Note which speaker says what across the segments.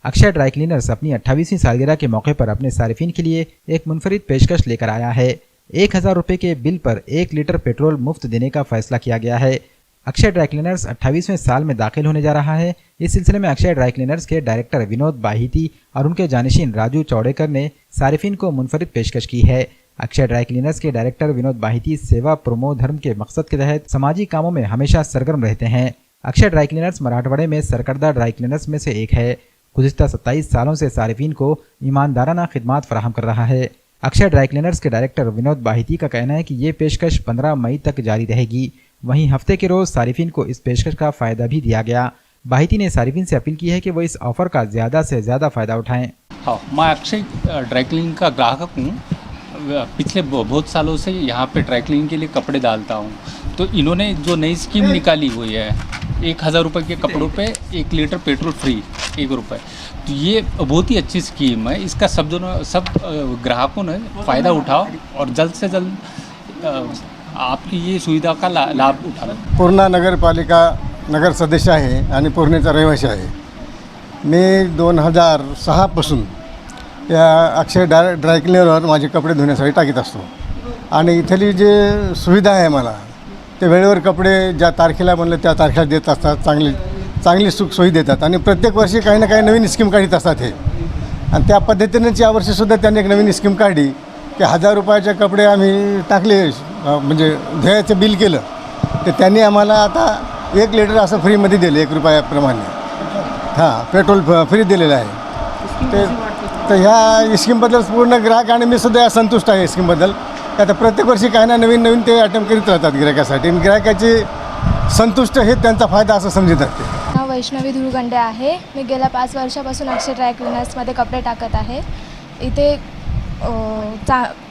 Speaker 1: अक्षय dry cleaners अपनी 28वीं सालगिरह के मौके पर अपने सारिफिन के लिए एक मुनफरिद पेशकश लेकर आया है। 1000 रुपए के बिल पर 1 लीटर पेट्रोल मुफ्त देने का फैसला किया गया है। अक्षय ड्राई क्लीनर्स 28वें साल में दाखिल होने जा रहा है। इस सिलसिले में अक्षय ड्राई क्लीनर्स के डायरेक्टर विनोद बाहिती और उनके जानिशीन राजू चौड़ेकर ने सारिफिन को मुनफरिद पेशकश की है। अक्षय ड्राई क्लीनर्स के डायरेक्टर विनोद बाहिती सेवा प्रोमो धर्म के मकसद के तहत समाजी कामों में हमेशा सरगर्म रहते हैं। अक्षय ड्राई क्लीनर्स मराठवाड़े में सरकर्दा ड्राई क्लीनर्स में से एक है। गुज़िश्ता 27 सालों से सारिफिन को ईमानदाराना खिदमात फराहम कर रहा है। अक्षय ड्राई क्लीनर्स के डायरेक्टर विनोद बाहिती का कहना है कि ये पेशकश 15 मई तक जारी रहेगी। वहीं हफ्ते के रोज सारिफिन को इस पेशकश का फायदा भी दिया गया। बाहिती ने सारिफिन से अपील की है कि वो इस ऑफर का ज़्यादा से ज़्यादा फायदा उठाएं।
Speaker 2: हाँ, मैं अक्षय ड्राई क्लीनिंग का ग्राहक हूँ। पिछले बहुत सालों से यहाँ पे ड्राई क्लीनिंग के लिए कपड़े डालता हूँ। तो इन्होंने जो नई स्कीम निकाली हुई है 1000 रुपये के कपड़ों पे 1 लीटर पेट्रोल फ्री 1 रुपये, तो ये बहुत ही अच्छी स्कीम है। इसका सब ग्राहकों ने फ़ायदा उठाओ और जल्द से जल्द आपकी ये सुविधा का लाभ उठाओ।
Speaker 3: पूर्णा नगरपालिका नगर सदस्य आहे आणि पूर्णेचा रहिवासी आहे। मी 2006 पासून या अक्षय ड्राय क्लीनरवर माझे कपडे धुण्यासाठी टाकीत असतो आणि इथली जे सुविधा आहे मला ते वेळेवर कपडे ज्या तारखेला म्हणलं त्या तारखेला देत असतात। चांगली सोयी देतात आणि प्रत्येक वर्षी काही ना काही नवीन स्कीम काढत असतात हे। आणि त्या पद्धतीनेच यावर्षीसुद्धा त्यांनी एक नवीन स्कीम काढली की 1000 रुपयाचे कपडे आम्ही टाकले, म्हणजे धुयाचे बिल केलं तर त्यांनी आम्हाला आता 1 लिटर असं फ्रीमध्ये दिले 1 रुपयाप्रमाणे। हां, पेट्रोल फ्री दिलेलं आहे। तर ह्या स्कीमबद्दल पूर्ण ग्राहक आणि मी सुद्धा संतुष्ट आहे स्कीमबद्दल। आता प्रत्येक वर्षी काही ना नवीन ते अटेम्प्ट करीत राहतात गिरायकासाठी आणि गिरायकाची संतुष्ट हे त्यांचा फायदा असं समजतात ते।
Speaker 4: नाव वैष्णवी धुळगंडे आहे। मी गेल्या 5 वर्षापासून अक्षय ड्राय क्लीनर्समध्ये कपडे टाकत आहे। इथे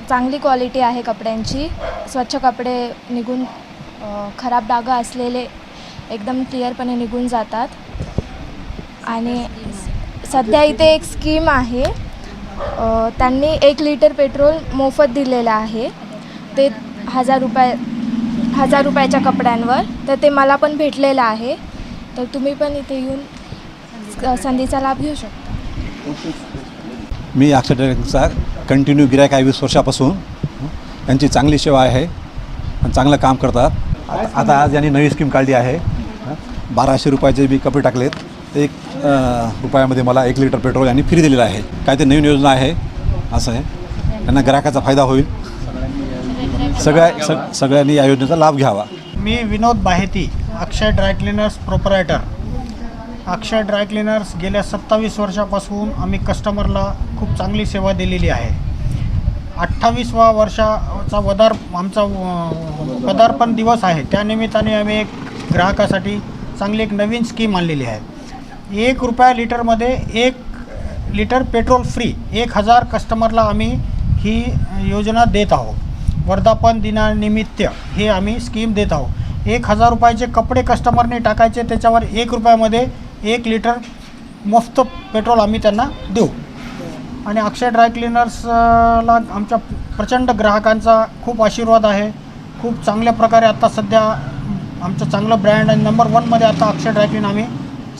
Speaker 4: चांगली क्वालिटी आहे कपड्यांची। स्वच्छ कपडे निघून खराब डाग असलेले एकदम क्लिअरपणे निघून जातात। आणि सध्या इथे एक स्कीम आहे, त्यांनी 1 लिटर पेट्रोल मोफत दिलेलं आहे ते 1000 रुपयाच्या कपड्यांवर। तर ते मला पण भेटलेलं आहे। तर तुम्ही पण इथे येऊन संधीचा लाभ घेऊ शकता।
Speaker 5: मी अक्षय ड्रायचा कंटिन्यू गिरायक आहे 20 वर्षापासून। यांची चांगली सेवा आहे आणि चांगलं काम करतात। आता आज यांनी नवी स्कीम काढली आहे। 1200 रुपयाचे बी कपडे टाकलेत 1 रुपयामध्ये मला 1 लिटर पेट्रोल यांनी फ्री दिलेलं आहे। काय ते नवीन योजना आहे असं आहे, त्यांना ग्राहकाचा फायदा होईल। सगळ्यांनी या योजनेचा लाभ घ्यावा।
Speaker 6: मी विनोद बाहिती, अक्षय ड्राय क्लीनर्स प्रोपरायटर। अक्षय ड्राय क्लीनर्स गेल्या 27 वर्षापासून आम्ही कस्टमरला खूप चांगली सेवा दिलेली आहे। 28वा वर्षाचा आमचा पदार्पण दिवस आहे, त्यानिमित्ताने आम्ही एक ग्राहकासाठी चांगली एक नवीन स्कीम आणलेली आहे। 1 रुपया लिटरमध्ये 1 लिटर पेट्रोल फ्री 1000 कस्टमरला आम्ही ही योजना देत आहोत। वर्धापन दिनानिमित्त हे आम्ही स्कीम देत आहोत। 1000 रुपयाचे कपडे कस्टमरने टाकायचे, त्याच्यावर 1 रुपयामध्ये 1 लिटर मुफ्त पेट्रोल आम्ही त्यांना देऊ। आणि अक्षय ड्राय क्लीनर्सला आमच्या प्रचंड ग्राहकांचा खूप आशीर्वाद आहे। खूप चांगल्या प्रकारे आता सध्या आमचं चांगलं ब्रँड आणि नंबर 1मध्ये आता अक्षय ड्राय क्लीन आम्ही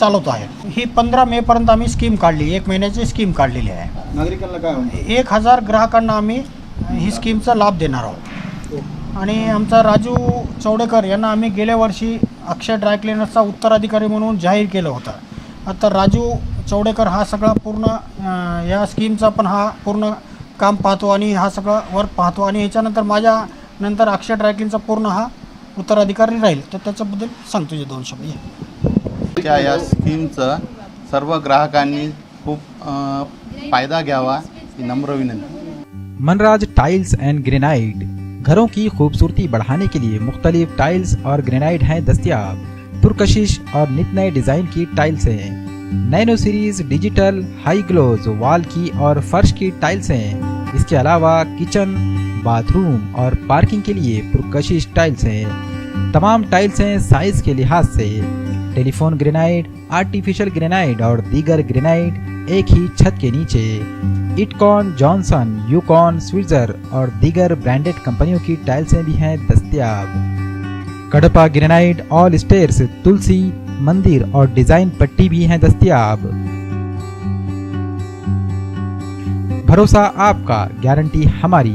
Speaker 6: चालवतो आहे। ही 15 मेपर्यंत आम्ही स्कीम काढली, 1 महिन्याची स्कीम काढलेली आहे।
Speaker 3: नागरिकांना काय
Speaker 6: 1000 ग्राहकांना आम्ही ही स्कीमचा लाभ देणार आहोत। आणि आमचा राजू चौडेकर यांना आम्ही गेल्या वर्षी अक्षय ड्राय क्लीनर्सचा उत्तराधिकारी म्हणून जाहीर केलं होतं। आता राजू चौडेकर हा सगळा पूर्ण या स्कीमचा पण हा पूर्ण काम पाहतो आणि हा सगळा वर्क पाहतो आणि याच्यानंतर माझ्यानंतर अक्षय ड्राय क्लीनचा पूर्ण हा उत्तराधिकारी राहील। तर त्याच्याबद्दल सांगतो जे 2 शब्द।
Speaker 7: या स्कीमचा सर्व ग्राहकांनी खूप फायदा घ्यावा ही नम्र विनंती।
Speaker 1: मनराज टाइल्स एंड ग्रेनाइट घरों की खूबसूरती बढ़ाने के लिए मुख्तलिफ टाइल्स और ग्रेनाइट हैं दस्तयाब। पुरकशिश और नित नए डिजाइन की टाइल्स हैं। नैनो सीरीज डिजिटल हाई ग्लोज वॉल की और फर्श की टाइल्स हैं। इसके अलावा किचन, बाथरूम और पार्किंग के लिए पुरकशिश टाइल्स हैं। तमाम टाइल्स हैं साइज के लिहाज से। टेलीफोन ग्रेनाइट, आर्टिफिशियल ग्रेनाइट और दीगर ग्रेनाइट एक ही छत के नीचे। इटकॉन, जॉनसन, यूकॉन, स्विट्जर और दीगर ब्रांडेड कंपनियों की टाइल्सें भी हैं दस्तयाब। कडपा ग्रेनाइट, ऑल स्टेयर्स, तुलसी, मंदिर और डिजाइन पट्टी भी हैं दस्तयाब। भरोसा आपका, गारंटी हमारी।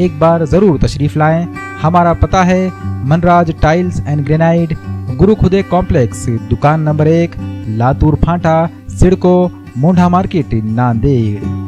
Speaker 1: एक बार जरूर तशरीफ लाएं। हमारा पता है मनराज टाइल्स एंड ग्रेनाइट, गुरु खुदे कॉम्प्लेक्स, दुकान नंबर 1, लातूर फांटा, सिडको, मोंढा मार्केट, नांदेड़।